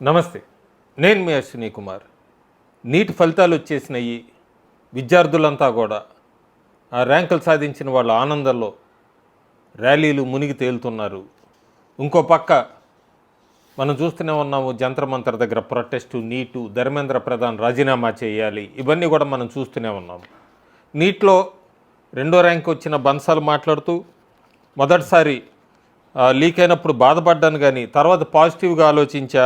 నమస్తే. నేను మీ అశ్విని కుమార్. నీట్ ఫలితాలు వచ్చేసినాయి. విద్యార్థులంతా కూడా ఆ ర్యాంకులు సాధించిన వాళ్ళ ఆనందంలో ర్యాలీలు మునిగి తేలుతున్నారు. ఇంకో పక్క మనం చూస్తూనే ఉన్నాము, జంతర్ మంతర్ దగ్గర ప్రొటెస్టు, నీటు, ధర్మేంద్ర ప్రధాన్ రాజీనామా చేయాలి, ఇవన్నీ కూడా మనం చూస్తూనే ఉన్నాము. నీట్లో 2వ ర్యాంక్ వచ్చిన బన్సాల్ మాట్లాడుతూ మొదటిసారి లీక్ అయినప్పుడు బాధపడ్డాను, కానీ తర్వాత పాజిటివ్గా ఆలోచించా.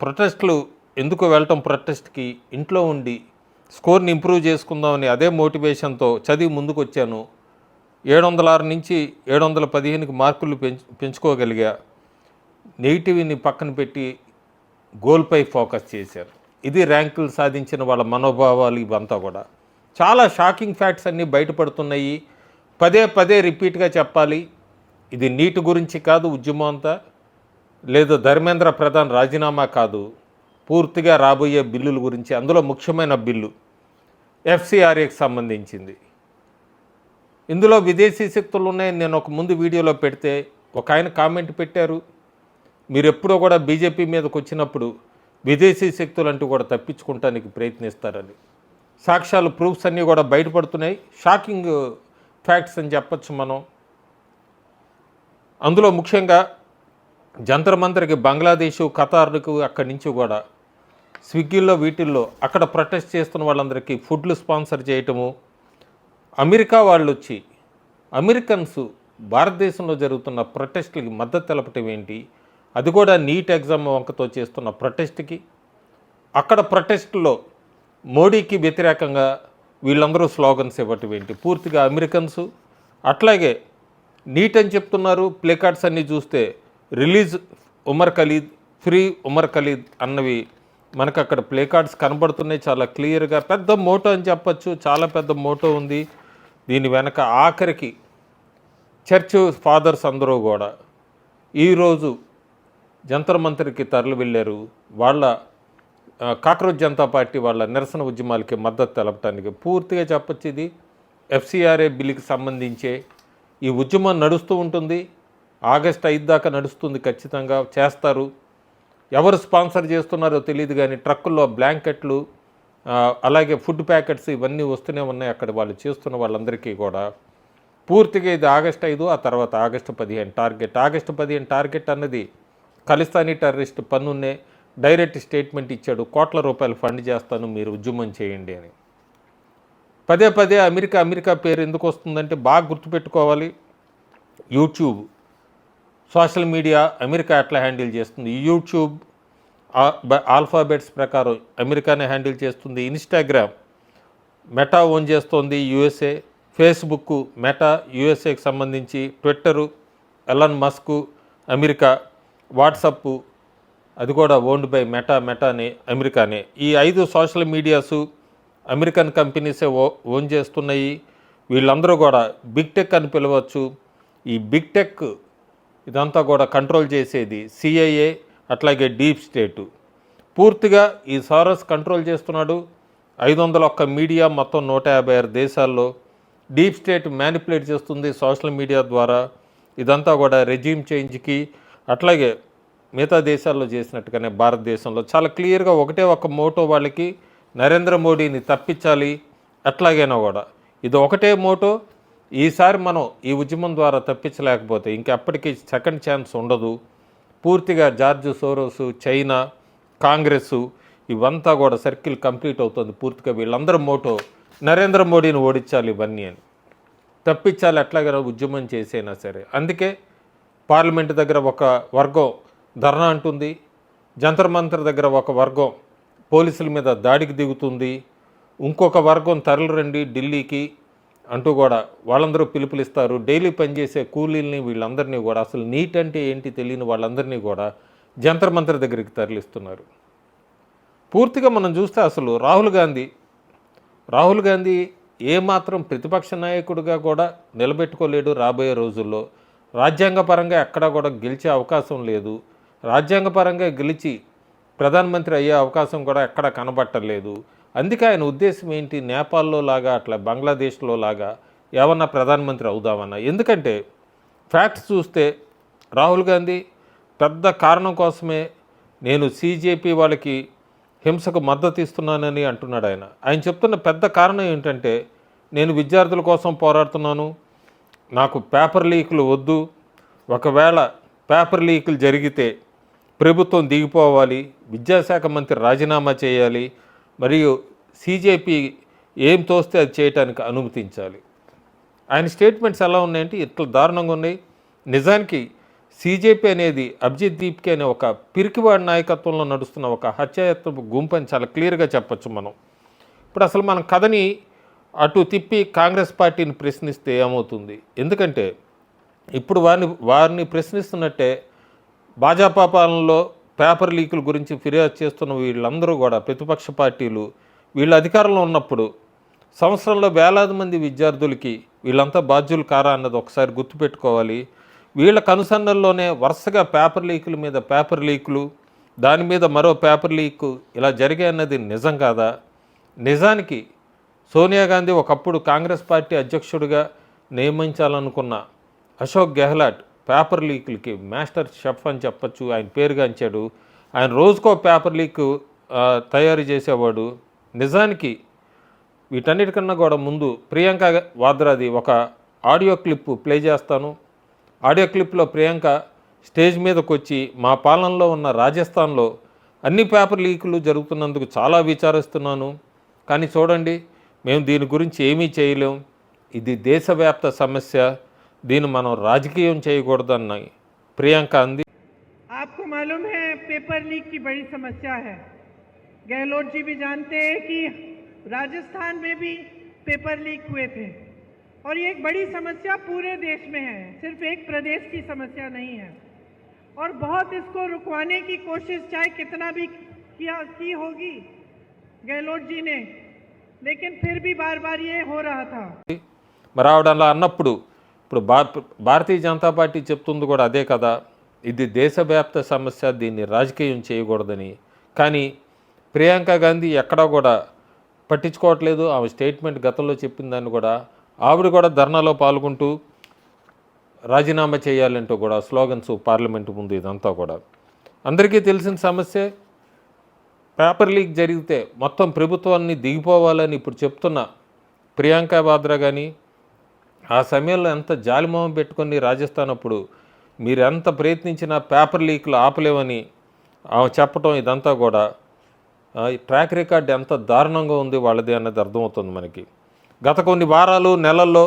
ప్రొటెస్ట్లు ఎందుకు వెళ్ళటం, ప్రొటెస్ట్కి ఇంట్లో ఉండి స్కోర్ని ఇంప్రూవ్ చేసుకుందామని అదే మోటివేషన్తో చదివి ముందుకు వచ్చాను. 706 నుంచి 715కి మార్కులు పెంచుకోగలిగా. నెగిటివ్ని పక్కన పెట్టి గోల్పై ఫోకస్ చేశారు. ఇది ర్యాంకులు సాధించిన వాళ్ళ మనోభావాలు. ఇవంతా కూడా చాలా షాకింగ్ ఫ్యాక్ట్స్ అన్నీ బయటపడుతున్నాయి. పదే రిపీట్గా చెప్పాలి, ఇది నీట్ గురించి కాదు ఉద్యమం అంతా, లేదు ధర్మేంద్ర ప్రధాన్ రాజీనామా కాదు, పూర్తిగా రాబోయే బిల్లుల గురించి. అందులో ముఖ్యమైన బిల్లు ఎఫ్సిఆర్ఏకి సంబంధించింది. ఇందులో విదేశీ శక్తులు ఉన్నాయని నేను ఒక ముందు వీడియోలో పెడితే ఒక ఆయన కామెంట్ పెట్టారు, మీరు ఎప్పుడో కూడా బీజేపీ మీదకి వచ్చినప్పుడు విదేశీ శక్తులు అంటూ కూడా తప్పించుకుంటానికి ప్రయత్నిస్తారని. సాక్ష్యాలు, ప్రూఫ్స్ అన్నీ కూడా బయటపడుతున్నాయి. షాకింగ్ ఫ్యాక్ట్స్ అని చెప్పచ్చు మనం. అందులో ముఖ్యంగా జంతర్ మంతర్కి బంగ్లాదేశ్, ఖతార్కు అక్కడి నుంచి కూడా స్విగ్గీల్లో వీటిల్లో అక్కడ ప్రొటెస్ట్ చేస్తున్న వాళ్ళందరికీ ఫుడ్లు స్పాన్సర్ చేయటము, అమెరికా వాళ్ళు వచ్చి అమెరికన్స్ భారతదేశంలో జరుగుతున్న ప్రొటెస్ట్లకి మద్దతు తెలపటం ఏంటి, అది కూడా నీట్ ఎగ్జామ్ వంకతో చేస్తున్న ప్రొటెస్ట్కి. అక్కడ ప్రొటెస్ట్లో మోడీకి వ్యతిరేకంగా వీళ్ళందరూ స్లోగన్స్ ఇవ్వటం ఏంటి, పూర్తిగా అమెరికన్స్. అట్లాగే నీట్ అని చెప్తున్నారు, ప్లే కార్డ్స్ అన్నీ చూస్తే release Umar Khalid, free Umar Khalid అన్నవి మనకు అక్కడ ప్లే కార్డ్స్ కనబడుతున్నాయి చాలా క్లియర్గా. పెద్ద మోటో అని చెప్పచ్చు, చాలా పెద్ద మోటో ఉంది దీని వెనక. ఆఖరికి చర్చ్ ఫాదర్స్ అందరూ కూడా ఈరోజు జంతర్ మంతర్కి తరలి వెళ్ళారు. వాళ్ళ కాక్రోచ్ జనతా పార్టీ వాళ్ళ నిరసన ఉద్యమాలకి మద్దతు తెలపడానికి. పూర్తిగా చెప్పచ్చు, ఇది ఎఫ్సిఆర్ఏ బిల్లుకి సంబంధించే ఈ ఉద్యమం నడుస్తూ ఉంటుంది. ఆగస్టు 5 దాకా నడుస్తుంది, ఖచ్చితంగా చేస్తారు. ఎవరు స్పాన్సర్ చేస్తున్నారో తెలియదు, కానీ ట్రక్కుల్లో బ్లాంకెట్లు, అలాగే ఫుడ్ ప్యాకెట్స్ ఇవన్నీ వస్తూనే ఉన్నాయి అక్కడ వాళ్ళు చేస్తున్న వాళ్ళందరికీ కూడా. పూర్తిగా ఇది ఆగస్టు 5, ఆ తర్వాత ఆగస్టు 15 టార్గెట్. ఆగస్టు 15 టార్గెట్ అన్నది ఖలిస్తానీ టెర్రరిస్ట్ పన్నున్నే డైరెక్ట్ స్టేట్మెంట్ ఇచ్చాడు, కోట్ల రూపాయలు ఫండ్ చేస్తాను, మీరు ఉద్యమం చేయండి అని. పదే అమెరికా పేరు ఎందుకు వస్తుందంటే బాగా గుర్తుపెట్టుకోవాలి. యూట్యూబ్, సోషల్ మీడియా అమెరికా ఎట్లా హ్యాండిల్ చేస్తుంది, యూట్యూబ్ ఆల్ఫాబెట్స్ ప్రకారం అమెరికానే హ్యాండిల్ చేస్తుంది. ఇన్స్టాగ్రామ్ మెటా ఓన్ చేస్తోంది యూఎస్ఏ, ఫేస్బుక్ మెటా యూఎస్ఏకి సంబంధించి, Twitter Elon Musk America, WhatsApp అది కూడా ఓన్డ్ బై మెటానే అమెరికానే. ఈ 5 సోషల్ మీడియాసు అమెరికన్ కంపెనీసే ఓన్ చేస్తున్నాయి. వీళ్ళందరూ కూడా బిగ్ టెక్ అని పిలవచ్చు. ఈ బిగ్ టెక్ ఇదంతా కూడా కంట్రోల్ చేసేది సిఐఏ, అట్లాగే డీప్ స్టేటు. పూర్తిగా ఈ సారస్ కంట్రోల్ చేస్తున్నాడు. 501 మీడియా మొత్తం 156 దేశాల్లో డీప్ స్టేట్ మ్యానిపులేట్ చేస్తుంది సోషల్ మీడియా ద్వారా. ఇదంతా కూడా రెజ్యూమ్ చేంజ్కి, అట్లాగే మిగతా దేశాల్లో చేసినట్టుగానే భారతదేశంలో చాలా క్లియర్గా ఒకటే ఒక మోటో వాళ్ళకి, నరేంద్ర మోడీని తప్పించాలి. అట్లాగైనా కూడా ఇది ఒకటే మోటో. ఈసారి మనం ఈ ఉద్యమం ద్వారా తప్పించలేకపోతే ఇంకెప్పటికీ సెకండ్ ఛాన్స్ ఉండదు. పూర్తిగా జార్జ్ సోరోసు, చైనా, కాంగ్రెస్ ఇవంతా కూడా సర్కిల్ కంప్లీట్ అవుతుంది. పూర్తిగా వీళ్ళందరూ మోటో నరేంద్ర మోడీని ఓడించాలి, ఇవన్నీ అని తప్పించాలి. ఎట్లాగైనా ఉద్యమం చేసైనా సరే. అందుకే పార్లమెంటు దగ్గర ఒక వర్గం ధర్నా అంటుంది, జంతర్ మంతర్ దగ్గర ఒక వర్గం పోలీసుల మీద దాడికి దిగుతుంది, ఇంకొక వర్గం తరలిరండి ఢిల్లీకి అంటూ కూడా వాళ్ళందరూ పిలుపునిస్తారు. డైలీ పనిచేసే కూలీల్ని వీళ్ళందరినీ కూడా, అసలు నీట్ అంటే ఏంటి తెలియని వాళ్ళందరినీ కూడా జంతర్ మంతర్ దగ్గరికి తరలిస్తున్నారు. పూర్తిగా మనం చూస్తే అసలు రాహుల్ గాంధీ ఏమాత్రం ప్రతిపక్ష నాయకుడిగా కూడా నిలబెట్టుకోలేడు రాబోయే రోజుల్లో. రాజ్యాంగపరంగా ఎక్కడా కూడా గెలిచే అవకాశం లేదు. రాజ్యాంగపరంగా గెలిచి ప్రధానమంత్రి అయ్యే అవకాశం కూడా ఎక్కడా కనబట్టలేదు. అందుకే ఆయన ఉద్దేశం ఏంటి, నేపాల్లో లాగా అట్లా బంగ్లాదేశ్లో లాగా ఏమన్నా ప్రధానమంత్రి అవుదామన్నా. ఎందుకంటే ఫ్యాక్ట్స్ చూస్తే రాహుల్ గాంధీ పెద్ద కారణం కోసమే నేను సీజేపీ వాళ్ళకి హింసకు మద్దతు ఇస్తున్నానని అంటున్నాడు ఆయన. ఆయన చెప్తున్న పెద్ద కారణం ఏంటంటే, నేను విద్యార్థుల కోసం పోరాడుతున్నాను, నాకు పేపర్ లీకులు వద్దు, ఒకవేళ పేపర్ లీకులు జరిగితే ప్రభుత్వం దిగిపోవాలి, విద్యాశాఖ మంత్రి రాజీనామా చేయాలి, మరియు సీజేపీ ఏం తోస్తే అది చేయడానికి అనుమతించాలి. ఆయన స్టేట్మెంట్స్ ఎలా ఉన్నాయంటే ఇట్లా దారుణంగా ఉన్నాయి. నిజానికి సీజేపీ అనేది అభిజిత్ దీప్కి అనే ఒక పిరికివాడి నాయకత్వంలో నడుస్తున్న ఒక హత్యాయత్నపు గుంపు అని చాలా క్లియర్గా చెప్పచ్చు మనం. ఇప్పుడు అసలు మనం కథని అటు తిప్పి కాంగ్రెస్ పార్టీని ప్రశ్నిస్తే ఏమవుతుంది? ఎందుకంటే ఇప్పుడు వారిని ప్రశ్నిస్తున్నట్టే భాజపా పాలనలో పేపర్ లీకుల గురించి ఫిర్యాదు చేస్తున్న వీళ్ళందరూ కూడా ప్రతిపక్ష పార్టీలు వీళ్ళు అధికారంలో ఉన్నప్పుడు సంవత్సరంలో వేలాది మంది విద్యార్థులకి వీళ్ళంతా బాధ్యులు కారా అన్నది ఒకసారి గుర్తుపెట్టుకోవాలి. వీళ్ళ కనుసన్నల్లోనే వరుసగా పేపర్ లీకుల మీద పేపర్ లీకులు, దాని మీద మరో పేపర్ లీకు ఇలా జరిగాయన్నది నిజం కాదా? నిజానికి సోనియా గాంధీ ఒకప్పుడు కాంగ్రెస్ పార్టీ అధ్యక్షుడిగా నియమించాలనుకున్న అశోక్ గెహ్లాట్ పేపర్ లీకులకి మాస్టర్ షెఫ్ అని చెప్పచ్చు, ఆయన పేరుగాంచాడు. ఆయన రోజుకో పేపర్ లీక్ తయారు చేసేవాడు. నిజానికి వీటన్నిటికన్నా కూడా ముందు ప్రియాంక వాద్రాది ఒక ఆడియో క్లిప్ ప్లే చేస్తాను. ఆడియో క్లిప్లో ప్రియాంక స్టేజ్ మీదకి వచ్చి మా పాలనలో ఉన్న రాజస్థాన్లో అన్ని పేపర్ లీకులు జరుగుతున్నందుకు చాలా విచారిస్తున్నాను, కానీ చూడండి మేము దీని గురించి ఏమీ చేయలేం, ఇది దేశవ్యాప్త సమస్య, దీన్ని మనం రాజకీయం చేయకూడదన్న ప్రియాంక అంది. आपको मालूम है पेपर लीक की बड़ी समस्या है। गहलोत जी भी जानते हैं कि राजस्थान में भी पेपर लीक हुए थे और ये एक बड़ी समस्या पूरे देश में है, सिर्फ एक प्रदेश की समस्या नहीं है। और बहुत इसको रुकवाने की कोशिश चाहे कितना भी की होगी गहलोत जी ने, लेकिन फिर भी बार बार ये हो रहा था। మరి ఆవిడ అలా అన్నప్పుడు ఇప్పుడు భారతీయ జనతా పార్టీ చెప్తుంది కూడా అదే కదా, ఇది దేశవ్యాప్త సమస్య, దీన్ని రాజకీయం చేయకూడదని. కానీ ప్రియాంక గాంధీ ఎక్కడా కూడా పట్టించుకోవట్లేదు. ఆమె స్టేట్మెంట్ గతంలో చెప్పిన దాన్ని కూడా ఆవిడ కూడా ధర్నాలో పాల్గొంటూ రాజీనామా చేయాలంటూ కూడా స్లోగన్స్ పార్లమెంటు ముందు. ఇదంతా కూడా అందరికీ తెలిసిన సమస్య. పేపర్ లీక్ జరిగితే మొత్తం ప్రభుత్వాన్ని దిగిపోవాలని ఇప్పుడు చెప్తున్న ప్రియాంక వాద్రా కానీ ఆ సమయంలో ఎంత జాలిమోహం పెట్టుకొని రాజస్థాన్ అప్పుడు మీరు ఎంత ప్రయత్నించినా పేపర్ లీక్లు ఆపలేవని ఆమె చెప్పడం, ఇదంతా కూడా ట్రాక్ రికార్డ్ ఎంత దారుణంగా ఉంది వాళ్ళది అన్నది అర్థమవుతుంది మనకి. గత కొన్ని వారాలు నెలల్లో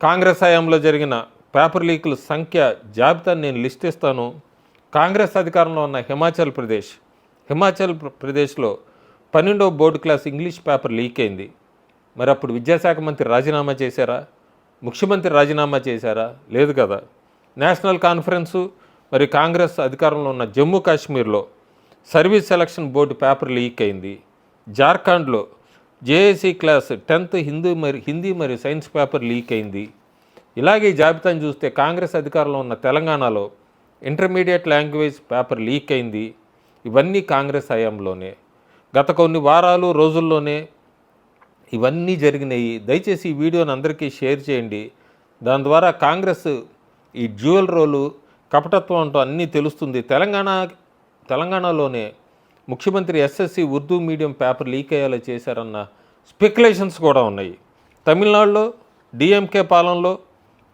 కాంగ్రెస్ హయాంలో జరిగిన పేపర్ లీకుల సంఖ్య జాబితాను నేను లిస్ట్ ఇస్తాను. కాంగ్రెస్ అధికారంలో ఉన్న హిమాచల్ ప్రదేశ్లో 12వ board class English paper leak అయింది. మరి అప్పుడు విద్యాశాఖ మంత్రి రాజీనామా చేశారా? ముఖ్యమంత్రి రాజీనామా చేశారా? లేదు కదా. నేషనల్ కాన్ఫరెన్సు మరి కాంగ్రెస్ అధికారంలో ఉన్న జమ్మూ కాశ్మీర్లో service selection board paper leak అయింది. జార్ఖండ్లో జేఏసీ క్లాస్ 10th హిందీ మరియు సైన్స్ పేపర్ లీక్ అయింది. ఇలాగే ఈ జాబితాను చూస్తే కాంగ్రెస్ అధికారంలో ఉన్న తెలంగాణలో ఇంటర్మీడియట్ లాంగ్వేజ్ పేపర్ లీక్ అయింది. ఇవన్నీ కాంగ్రెస్ హయాంలోనే. గత కొన్ని వారాలు రోజుల్లోనే ఇవన్నీ జరిగినాయి. దయచేసి ఈ వీడియోని అందరికీ షేర్ చేయండి. దాని ద్వారా కాంగ్రెస్ ఈ డ్యూయల్ రోలు కపటత్వం అంటూ అన్నీ తెలుస్తుంది. తెలంగాణలోనే ముఖ్యమంత్రి SSC Urdu medium paper leak అయ్యేలా చేశారన్న స్పెక్యులేషన్స్ కూడా ఉన్నాయి. తమిళనాడులో డిఎంకే పాలనలో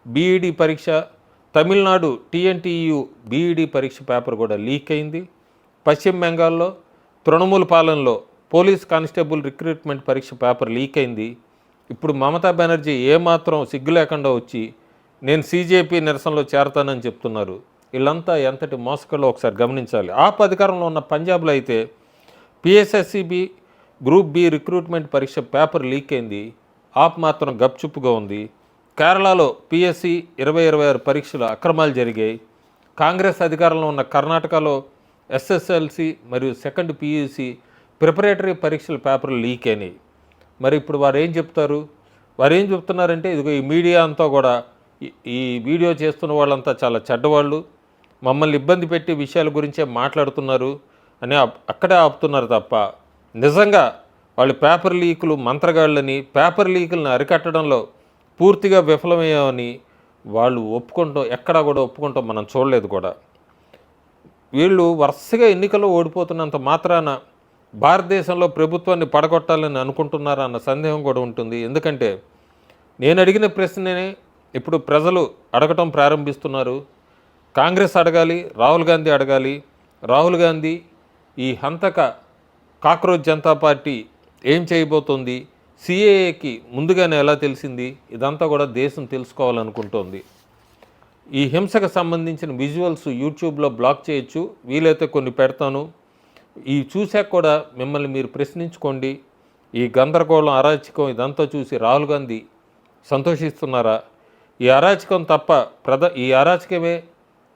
బీఈడి పరీక్ష, తమిళనాడు టీఎన్టీయు బీఈడి పరీక్ష పేపర్ కూడా లీక్ అయింది. పశ్చిమ బెంగాల్లో తృణమూల్ పాలనలో పోలీస్ కానిస్టేబుల్ రిక్రూట్మెంట్ పరీక్ష పేపర్ లీక్ అయింది. ఇప్పుడు మమతా బెనర్జీ ఏమాత్రం సిగ్గు లేకుండా వచ్చి నేను సీజేపీ నిరసనలో చేరతానని చెప్తున్నారు. వీళ్ళంతా ఎంతటి మోసగాళ్ళో ఒకసారి గమనించాలి. ఆప్ అధికారంలో ఉన్న పంజాబ్లో అయితే పిఎస్ఎస్సిబి గ్రూప్ బి రిక్రూట్మెంట్ పరీక్ష పేపర్ లీక్ అయింది. ఆప్ మాత్రం గప్చుప్పుగా ఉంది. కేరళలో పిఎస్సి 2026 పరీక్షలు అక్రమాలు జరిగాయి. కాంగ్రెస్ అధికారంలో ఉన్న కర్ణాటకలో ఎస్ఎస్ఎల్సి మరియు సెకండ్ పియూసి ప్రిపరేటరీ పరీక్షల పేపర్లు లీక్ అయినాయి. మరి ఇప్పుడు వారు ఏం చెప్తున్నారంటే ఇదిగో ఈ మీడియా అంతా కూడా ఈ వీడియో చేస్తున్న వాళ్ళంతా చాలా చెడ్డవాళ్ళు, మమ్మల్ని ఇబ్బంది పెట్టి విషయాల గురించే మాట్లాడుతున్నారు అని అక్కడే ఆపుతున్నారు తప్ప నిజంగా వాళ్ళు పేపర్ లీకులు మంత్రగాళ్ళని, పేపర్ లీకులను అరికట్టడంలో పూర్తిగా విఫలమయ్యామని వాళ్ళు ఎక్కడా కూడా ఒప్పుకుంటాం మనం చూడలేదు కూడా. వీళ్ళు వరుసగా ఎన్నికల్లో ఓడిపోతున్నంత మాత్రాన భారతదేశంలో ప్రభుత్వాన్ని పడగొట్టాలని అనుకుంటున్నారా అన్న సందేహం కూడా ఉంటుంది. ఎందుకంటే నేను అడిగిన ప్రశ్ననే ఇప్పుడు ప్రజలు అడగటం ప్రారంభిస్తున్నారు. కాంగ్రెస్ అడగాలి, రాహుల్ గాంధీ అడగాలి. రాహుల్ గాంధీ ఈ హంతక కాక్రోచ్ జనతా పార్టీ ఏం చేయబోతోంది, సిఏఏకి ముందుగానే ఎలా తెలిసింది, ఇదంతా కూడా దేశం తెలుసుకోవాలనుకుంటోంది. ఈ హింసకు సంబంధించిన విజువల్స్ యూట్యూబ్లో బ్లాక్ చేయొచ్చు, వీలైతే కొన్ని పెడతాను. ఈ చూశాక కూడా మిమ్మల్ని మీరు ప్రశ్నించుకోండి. ఈ గందరగోళం, అరాచకం ఇదంతా చూసి రాహుల్ గాంధీ సంతోషిస్తున్నారా? ఈ అరాచకం తప్ప ఈ అరాచకమే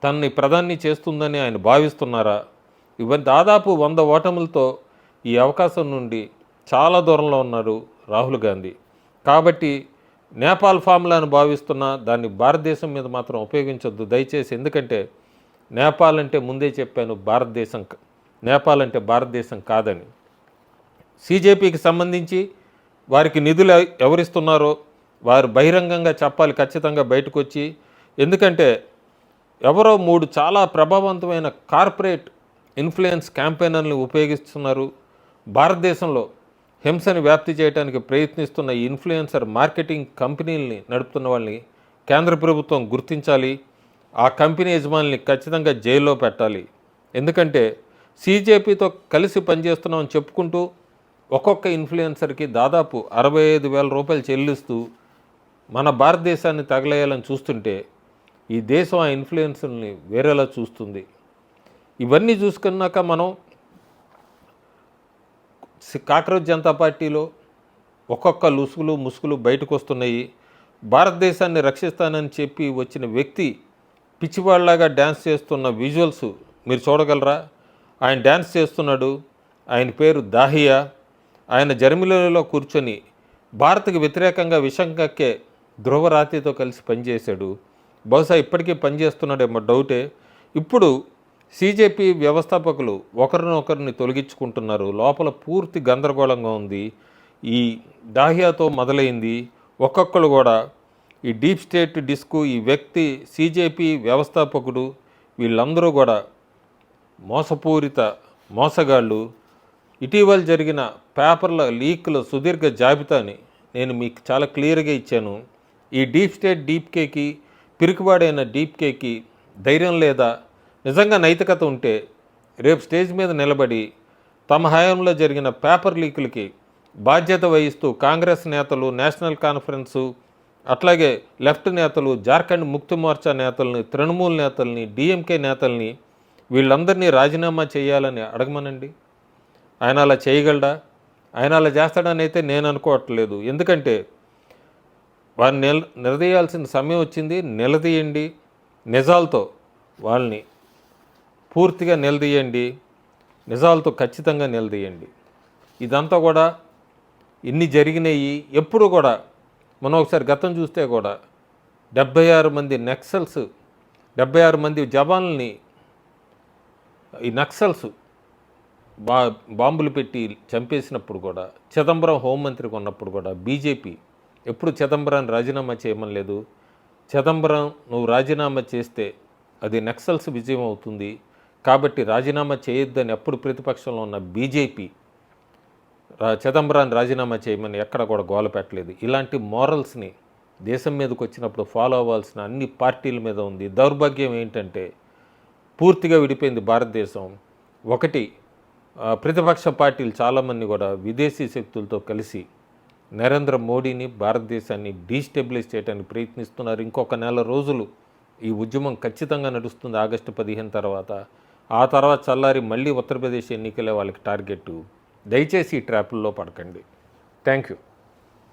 తనని ప్రధాని చేస్తుందని ఆయన భావిస్తున్నారా? ఇవన్నీ దాదాపు 100 ఓటములతో ఈ అవకాశం నుండి చాలా దూరంలో ఉన్నారు రాహుల్ గాంధీ. కాబట్టి నేపాల్ ఫార్ములాను భావిస్తున్నా దాన్ని భారతదేశం మీద మాత్రం ఉపయోగించొద్దు దయచేసి. ఎందుకంటే నేపాల్ అంటే ముందే చెప్పాను నేపాల్ అంటే భారతదేశం కాదని. సిజేపీకి సంబంధించి వారికి నిధులు ఎవరిస్తున్నారో వారు బహిరంగంగా చెప్పాలి, ఖచ్చితంగా బయటకు వచ్చి. ఎందుకంటే ఎవరో 3 చాలా ప్రభావవంతమైన కార్పొరేట్ ఇన్ఫ్లుయెన్స్ క్యాంపెయినర్లను ఉపయోగిస్తున్నారు. భారతదేశంలో హింసని వ్యాప్తి చేయడానికి ప్రయత్నిస్తున్న ఈ ఇన్ఫ్లుయెన్సర్ మార్కెటింగ్ కంపెనీలని నడుపుతున్న వాళ్ళని కేంద్ర ప్రభుత్వం గుర్తించాలి. ఆ కంపెనీ యజమానుల్ని ఖచ్చితంగా జైల్లో పెట్టాలి. ఎందుకంటే సిజేపీతో కలిసి పనిచేస్తున్నామని చెప్పుకుంటూ ఒక్కొక్క ఇన్ఫ్లుయెన్సర్కి దాదాపు 65,000 రూపాయలు చెల్లిస్తూ మన భారతదేశాన్ని తగలేయాలని చూస్తుంటే ఈ దేశం ఆ ఇన్ఫ్లుయెన్సర్ని వేరేలా చూస్తుంది. ఇవన్నీ చూసుకున్నాక మనం కాక్రోచ్ జనతా పార్టీలో ఒక్కొక్క లుసుగులు ముసుగులు బయటకు వస్తున్నాయి. భారతదేశాన్ని రక్షిస్తానని చెప్పి వచ్చిన వ్యక్తి పిచ్చివాళ్లాగా డ్యాన్స్ చేస్తున్న విజువల్స్ మీరు చూడగలరా? ఆయన డ్యాన్స్ చేస్తున్నాడు. ఆయన పేరు దాహియా. ఆయన జర్మనీలో కూర్చొని భారత్కి వ్యతిరేకంగా విషం కక్కే ధ్రువరాతితో కలిసి పనిచేశాడు. బహుశా ఇప్పటికీ పనిచేస్తున్నాడేమో డౌటే. ఇప్పుడు సిజేపీ వ్యవస్థాపకులు ఒకరినొకరిని తొలగించుకుంటున్నారు. లోపల పూర్తి గందరగోళంగా ఉంది. ఈ దాహియాతో మొదలైంది. ఒక్కొక్కరు కూడా ఈ డీప్ స్టేట్ డిస్కు, ఈ వ్యక్తి సిజేపీ వ్యవస్థాపకుడు, వీళ్ళందరూ కూడా మోసపూరిత మోసగాళ్ళు. ఇటీవల జరిగిన పేపర్ల లీక్ల సుదీర్ఘ జాబితాని నేను మీకు చాలా క్లియర్గా ఇచ్చాను. ఈ డీప్ స్టేట్ డీప్కేకి, పిరికివాడైన డీప్కేకి ధైర్యం లేదా? నిజంగా నైతికత ఉంటే రేపు స్టేజ్ మీద నిలబడి తమ హయాంలో జరిగిన పేపర్ లీకులకి బాధ్యత వహిస్తూ కాంగ్రెస్ నేతలు, నేషనల్ కాన్ఫరెన్సు, అట్లాగే లెఫ్ట్ నేతలు, జార్ఖండ్ ముక్తి మోర్చా నేతల్ని, తృణమూల్ నేతల్ని, డిఎంకే నేతల్ని వీళ్ళందరినీ రాజీనామా చేయాలని అడగమనండి. ఆయన అలా చేయగలడా? ఆయన అలా చేస్తాడని అయితే నేను అనుకోవట్లేదు. ఎందుకంటే వారిని నిలదీయాల్సిన సమయం వచ్చింది. నిలదీయండి, నిజాలతో వాళ్ళని పూర్తిగా నిలదీయండి, నిజాలతో ఖచ్చితంగా నిలదీయండి. ఇదంతా కూడా ఇన్ని జరిగినాయి. ఎప్పుడు కూడా మనం ఒకసారి గతం చూస్తే కూడా 76 మంది నక్సల్స్, 76 మంది జవాన్లని ఈ నక్సల్స్ బాంబులు పెట్టి చంపేసినప్పుడు కూడా, చిదంబరం హోంమంత్రిగా ఉన్నప్పుడు కూడా బీజేపీ ఎప్పుడు చిదంబరాన్ని రాజీనామా చేయమని లేదు. చిదంబరం నువ్వు రాజీనామా చేస్తే అది నక్సల్స్ విజయం అవుతుంది, కాబట్టి రాజీనామా చేయొద్దని అప్పుడు ప్రతిపక్షంలో ఉన్న బీజేపీ చిదంబరాన్ని రాజీనామా చేయమని ఎక్కడ కూడా గోల పెట్టలేదు. ఇలాంటి మోరల్స్ని దేశం మీదకి వచ్చినప్పుడు ఫాలో అవ్వాల్సిన అన్ని పార్టీల మీద ఉంది. దౌర్భాగ్యం ఏంటంటే పూర్తిగా విడిపోయింది భారతదేశం. ఒకటి, ప్రతిపక్ష పార్టీలు చాలామంది కూడా విదేశీ శక్తులతో కలిసి నరేంద్ర మోడీని, భారతదేశాన్ని డీస్టెబిలైజ్ చేయడానికి ప్రయత్నిస్తున్నారు. ఇంకొక నెల రోజులు ఈ ఉద్యమం ఖచ్చితంగా నడుస్తుంది ఆగస్టు 15 తర్వాత. ఆ తర్వాత చల్లారి మళ్ళీ ఉత్తరప్రదేశ్ ఎన్నికలే వాళ్ళకి టార్గెట్. దయచేసి ఈ ట్రాపుల్లో పడకండి. Thank you.